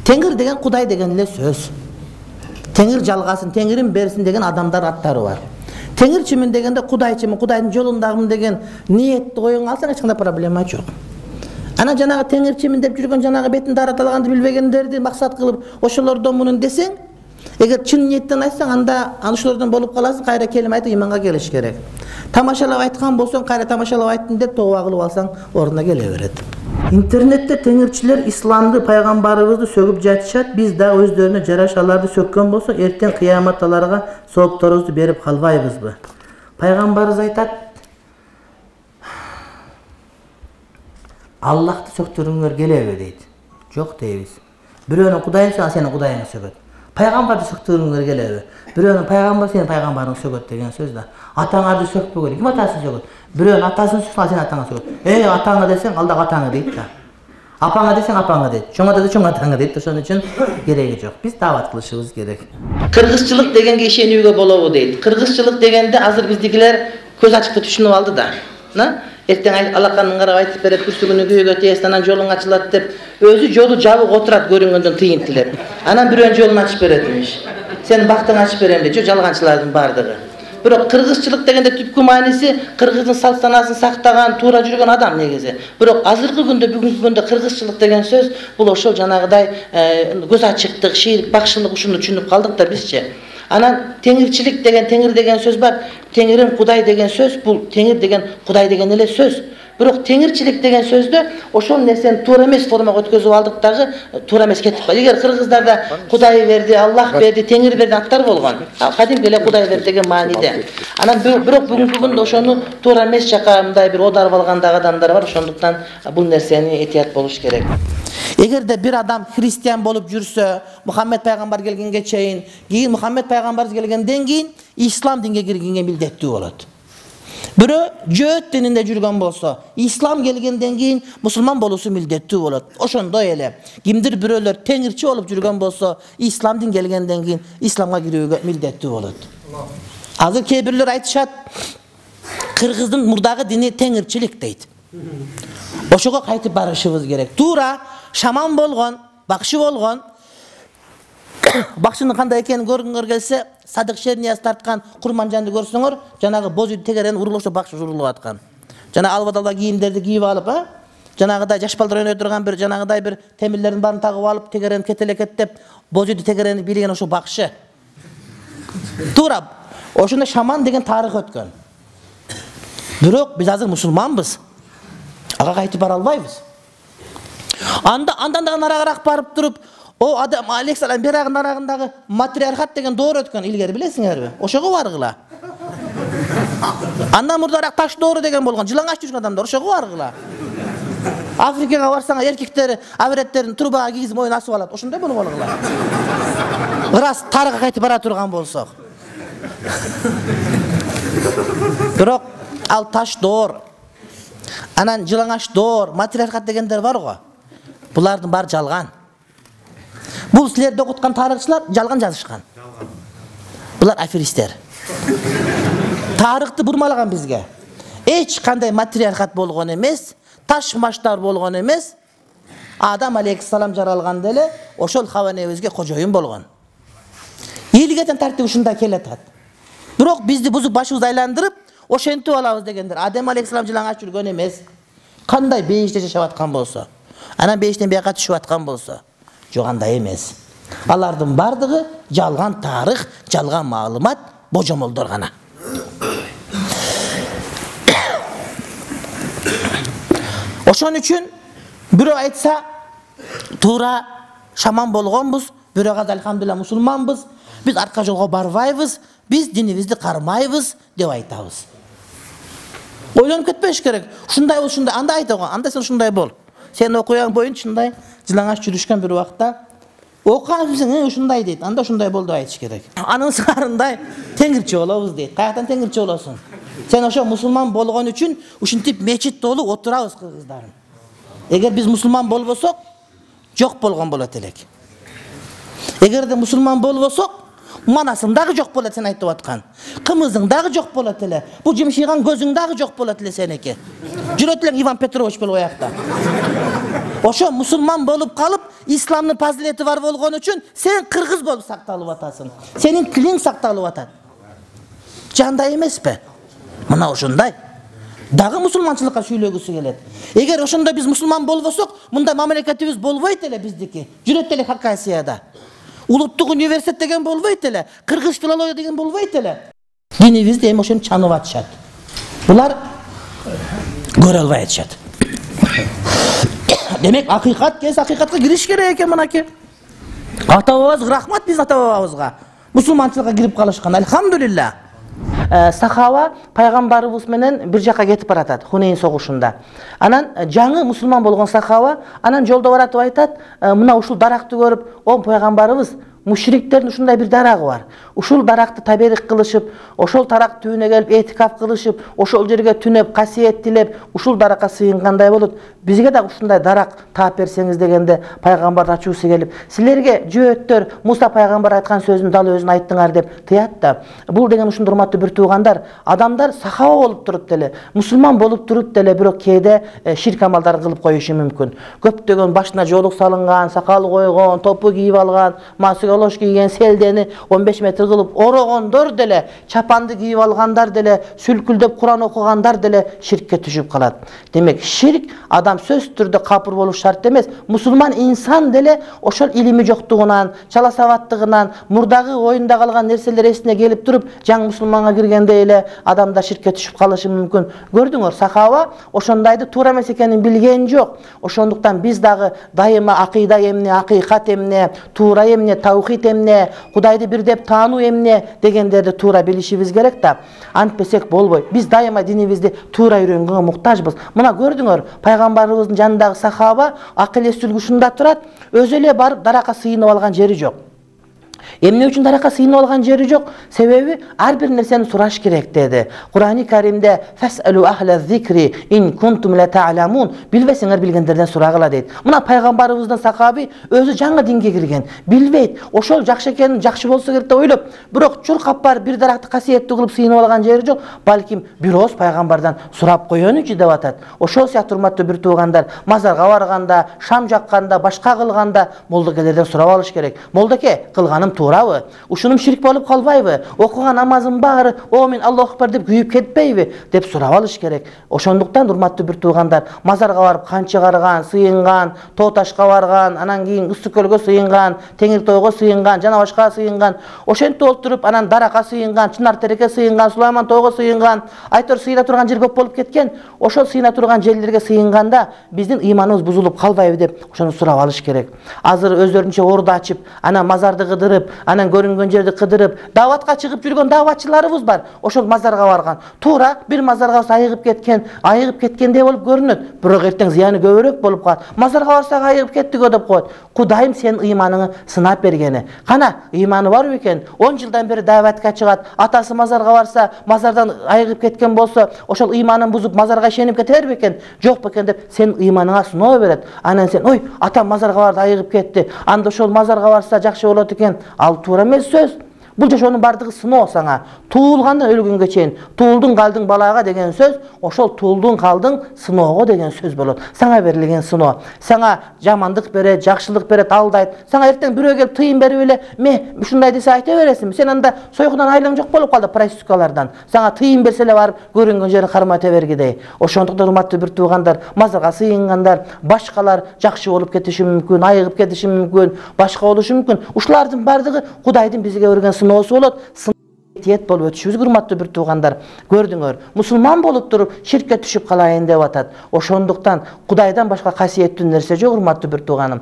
Tengir деген Кудай деген эле сөз. Теңир жалгасын, теңирин берсин деген адамдар аттары бар. Теңирчимин дегенде Кудайчымын, Кудайдын жолундагымын деген ниетти коюңа алсаң эч кандай проблема жок. Ана жанагы теңирчимин деп жүргөн жанагы бетин дараталганды билбегендерди максат кылып ошолордон мунун десең, эгер чын ниеттен айтсаң, анда ошолордон болуп каласың, кайра келим айтып иманга келиш керек. Тамашалап айткан болсоң, кайра тамашалап айттым деп тооба кылып алсаң, ордуна келе берет. Интернетте теңирчилер исламды, пайгамбарыбызды сөгүп жатышат. Биз да өздөрүнө жараша аларды сөккөн болсок, эртең кыямат аларга соопторубузду берип калбайбызбы? Пайгамбарыбыз айтат: Аллахты сөктүрүңөр келеби дейт. Жок дейбиз. Бирөөнүн Кудайын сөк, сенин Кудайыңды сөкөт. Пайгамбарды сөктүрүңөр келеби? Бирөөнүн пайгамбары, сенин пайгамбарыңды сөкөт деген сөз да. Атаңарды сөкпөгөй. Ким атасын сөкөт? Бирөөнүн атасын сөксөң, сен атаңа сөкөт. Атаңа десең, алда атаңа дейт да. Апаңа десең, апаңа дейт. Чоңа десең, чоң атаңа дейт. Ошон үчүн кереги жок. Биз даават кылышыбыз керек. Кыргызчылык дегенге ишенүүгө болобу дейт. Кыргызчылык дегенде азыр биздикилер көз ачыкты түшүнүп алды да. Эртең алаканын карап айтып берет, күрсүгүнү күйгө тиесин, анан жолуң ачылат деп, өзү жолу жабык отурат көрүнгөндөн тыйын тилеп. Анан бирөөнүн жолун ачып берет имиш. Сенин бактыңды ачып берем дейт. Жок, жалганчылардын бардыгы. Бирок кыргызчылык дегенде түпкү мааниси кыргыздын салт санаасын сактаган, туура жүргөн адам негизи. Бирок азыркы күндө, бүгүнкү күндө кыргызчылык деген сөз бул ошол жанагыдай көз ачыктык, шийрик, бакшылык ушуну түшүнүп калдык да бизчи. Анан теңирчилик деген, теңир деген сөз бар. Теңирим Кудай деген сөз, бул теңир деген Кудай деген эле сөз. Бирок теңирчилик деген сөздө ошол нерсени туура эмес формага өткөзүп алдык дагы, туура эмес кетип калды. Эгер кыргыздарда Кудай берди, Аллах берди, теңир берди аттар болгон. Кадимки эле Кудай берди деген мааниде. Анан бирок бүгүнкү күндө ошону туура эмес жака мындай бир одарып алгандагы адамдар бар. Ошондуктан бул нерсени этият болуш керек. Эгерде бир адам христиан болуп жүрсө, Мухаммед пайгамбар келгенге чейин, кийин Мухаммед пайгамбар келгенден кийин ислам динге киргенге милдеттүү болот. Бирөө жөөт дининде жүргөн болсо, ислам келгенден кийин мусулман болуусу милдеттүү болот. Ошондой эле кимдир бирөөлөр теңирчи болуп жүргөн болсо, ислам дин келгенден кийин исламга кирүүгө милдеттүү болот. Азыр кээ бирлер айтышат, кыргыздын мурдагы дини теңирчилик дейт. Ошого кайтып барышыбыз керек. Туура шаман болгон, бакшы болгон. Бакшынын кандай экенин көргүңөр келсе, Садык Шернияз тарткан Курманжанды көрсөңөр, жанагы боз үйдү тегерен урулуп бакшы урулуп аткан. Жана албадалда кийимдерди кийип алып, жанагыдай жаш балдар ойной турган бир жанагыдай бир темирлердин баарын тагып алып, тегерен кетелекет деп, боз үйдү тегерени билген ошо бакшы. Туура ошондой шаман деген тарых өткөн. Бирок биз азыр мусулманбыз. Ага кайтып бара албайбыз. Андан да нарагыраак барып туруп, о Адам алейхиссалам берагын арагындагы матриархат деген доор өткөн, илгери билесиңерби? Ошого баргыла. Андан мурдараак таш доору деген болгон, жылаңач жүргөн адамдар, ошого баргыла. Африкага барсаңар эркектер авреттерин трубага кийгизип моюн асып алат, ошондой болуп алгыла. Ырас тарыхка кайтып бара турган болсок. Бирок ал таш доор, анан жылаңач доор, матриархат дегендер бар го. Булардын баары жалган. Бул силерди окуткан тарыхчылар жалган жазышкан. Булар аферистер. Тарыхты бурмалаган бизге. Эч кандай матриархат болгон эмес, таш маштар болгон эмес. Адам алейхиссалам жаралганда эле ошол хаванебизге кожоюн болгон. Элгетен тартип ушундай келатат. Бирок бизди бузуп башыбызды айландырып, ошентип алабыз дегендер. Адам алейхиссалам жылаңач жүргөн эмес. Кандай бейиште жашап аткан болсо, анан бейиштен бияка түшүп аткан болсо, жок андай эмес. Алардын бардыгы жалган тарых, жалган маалымат, божомолдор гана. Ошон үчүн бирөө айтса, туура шаман болгонбуз, бирөө азыр алхамдулилла мусулманбыз, биз арка жолго барбайбыз, биз динибизди кармайбыз деп айтабыз. Ойлонуп кетпеш керек. Ушундай бол, ушундай, андай айтаган, андай сен ушундай бол. Сен окуяң боюнча ушундай жылаңач жүрүшкөн бир убакта окугансың, ушундай дейт. Анда ушундай бол деп айтыш керек. Анын сарындай теңирчи болобуз дейт. Каяктан теңирчи болосуң? Сен ошо мусулман болгон үчүн ушинтип мечит толуп отурабыз кыргыздарын. Эгер биз мусулман болбосок, жок болгон болот элек. Эгерде мусулман болбосок, Manasың дагы жок болот сен айтып аткан. Кымызың дагы жок болот эле. Бу жимишиган көзүң дагы жок болот эле сеники. Жүрөт элең Иван Петрович болуп аякта. Ошо мусулман болуп калып, исламдын фазилети бар болгон үчүн сен кыргыз болуп сакталып атасың. Сенин тилиң сакталып атат. Жандай эмеспи? Мына ошондой. Дагы мусулманчылыкка сүйлөгүсү келет. Эгер ошондой биз мусулман болбосок, мындай мамлекетибиз болбойт эле биздики. Жүрөт эле Хакасияда. Улуттук университет деген болбойт эле, кыргыз филология деген болбойт эле. Динибизди эми ошентип чанып атышат. Булар көрө албай атышат. Демек, акыйкат кез акыйкатка кириш керек экен мынакей. Ата-бабабыз рахмат биз ата-бабабызга. Мусулманчылыкка кирип калышкан. Алхамдулилла. Сахаба пайгамбарыбыз менен бир жака кетип баратат Хунейн согушунда. Анан жаңы мусулман болгон сахаба анан жолдо баратып айтат, мына ушул даракты көрүп, о пайгамбарыбыз, мушриктердин ушундай бир дарагы бар. Ушул даракты таберик кылышып, ошол тарак түбүнө келип этикаф кылышып, ошол жерге түнөп, касиет тилеп, ушул даракка сыйынгандай болот. Бизге да ушундай дарак таап берсеңиз дегенде пайгамбар ачуусу келип, силерге жөөттөр Муса пайгамбар айткан сөзүн дал өзүн айттыңар деп тыят да. Бул деген ушундай урматтуу бир туугандар, адамдар сахаба болуп туруп деле, мусулман болуп туруп деле бирок кээде ширк амалдарын кылып коюшу мүмкүн. Көптөгөн башына жоолук салынган, сакал койгон, топу кийип алган, олош кийген, селдени 15 метр кылып орогондор деле, чапанды кийип алгандар деле, сүлкүлдөп Куран окугандар деле ширкке түшүп калат. Демек, ширк адам сөз түрдө капыр болуш шарт эмес. Мусулман инсан деле ошол илими жоктугунан, чала сабаттыгынан, мурдагы оюнда калган нерселер эсине келип туруп, жаңы мусулманга киргенде эле адамдар ширкке түшүп калышы мүмкүн. Көрдүңөр, сахаба ошондайды туура эмес экенин билген жок. Ошондуктан биз дагы дайыма акыйда эмне, акыйкат эмне, туура эмне, таухид эмне, Кудайды бир деп таануу эмне дегендерди туура билишибиз керек да. Антпесек болбойт. Биз дайыма динибизди туура үйрөнгөнгө муктажбыз. Мына көрдүңөр, пайгамбарыбыздын жанындагы сахаба акыл эс үлгүшүндө турат, өзү эле барып даракка сыйынып алган жери жок. Эмне үчүн даракка сыйынып алган жери жок? Себеби ар бир нерсени сураш керек деди. Кур'ани Каримде фасалу ахла зикри ин кунтум ла та'ламун, билбесеңер билгендерден сурагыла дейт. Мына пайгамбарыбыздын сахаби өзү жаңы динге кирген, билбейт. Ошол жакшы экенин, жакшы болсо керек деп ойлоп, бирок чуркап барып бир даракты касиеттүү кылып сыйынып алган жери жок. Балким бир ооз пайгамбардан сурап коёнучу деп атат. Ошол сыяктуу урматтуу бир туугандар, мазарга барганда, шам жакканда, башка кылганда молдокелерден сурап алыш керек. Молдоке, кылганым туурабы? Ушунум ширк болуп калбайбы? Окуган намазым баары о мен Аллаху акбар деп күйүп кетпейби деп сурап алыш керек. Ошондуктан урматтуу бир туугандар, мазарга барып кан чыгарган, сыйынган, тоо ташка барган, анан кийин Ысык көлгө сыйынган, Теңиртойго сыйынган, жана башка сыйынган, ошентип олтуруп анан даракка сыйынган, Чынар Тереке сыйынган, Сулайман тоого сыйынган, айтор сыйына турган жер көп болуп кеткен. Ошол сыйына турган жерлерге сыйынганда биздин ыйманыбыз бузулуп калбайбы деп ошону сурап алыш керек. Азыр өздөрүнчө орду ачып, анан мазарды кыдырып, анан көрүнгөн жерди кыдырып, даватка чыгып жүргөн даватчыларыбыз бар. Ошол мазарга барган. Туура бир мазарга айыгып кеткендей болуп көрүнөт. Бирок эртең зыяны көбүрөөк болуп калат. Мазарга барсак айыгып кеттик деп коет. Кудайым сенин ыйманыңы сынап бергени. Кана, ыйманы бар бекен? 10 жылдан бери даватка чыгат. Атасы мазарга барса, мазардан айыгып кеткен болсо, ошол ыйманын бузуп мазарга ишенип кетер бекен? Жок бекен деп сенин ыйманыңа сыноо берет. Анан сен, ой, атам мазарга барды, айыгып кетти. Анда ошол мазарга барса жакшы болот экен. Ал туура эмес сөз. Бул жашоонун бардыгы сыноо сага. Туулгандан өлгөнгө чейин, туулдуң калдың балага деген сөз, ошол туулдуң калдың сыноого деген сөз болот. Сага берилген сыноо. Сага жамандык берет, жакшылык берет, алдайт. Сага эртең бирөө келип тыйын берип эле, "Ме, ушундай десе айта бересиңби? Сен анда сойкудан айлаң жок болуп калды проституткалардан. Сага тыйын берсе эле барып көрүнгөн жерин кармата бергидей." Ошондуктан урматтуу бир туугандар, мазарга сыйынгандар, башкалар жакшы болуп кетиши мүмкүн, айыгып кетиши мүмкүн, башка болушу мүмкүн. Ушулардын бардыгы Кудайдын бизге берген сыноосу болот. Тиет болуп өтүшүбүз урматтуу бир туугандар. Көрдүңөр, мусулман болуп туруп ширкке түшүп калайын деп атат. Ошондуктан Кудайдан башка касиеттүү нерсе жок урматтуу бир тууганым.